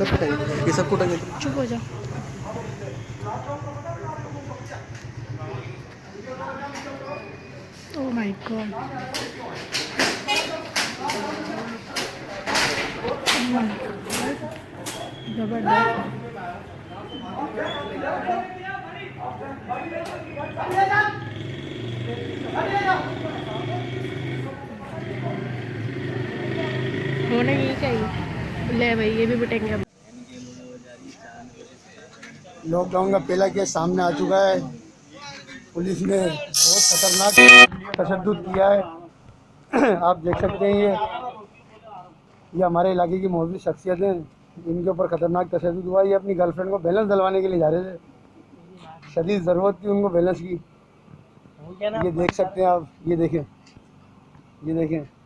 ये सब कुटेंगे। चुप हो जा। Oh my God. जबरदस्त। होना यही चाहिए। ले भाई ये भी बटेंगे अब। लॉकडाउन का पहला केस सामने आ चुका है। पुलिस ने बहुत खतरनाक तशद्दुद किया है। आप देख सकते हैं ये हमारे इलाके की मौजूद शख्सियत हैं। इनके ऊपर खतरनाक तशद्दुद हुआ। ये अपनी गर्लफ्रेंड को बैलेंस डलवाने के लिए जा रहे थे। शदीद ज़रूरत थी उनको बैलेंस की। ये देख सकते हैं आप, ये देखें, ये देखें।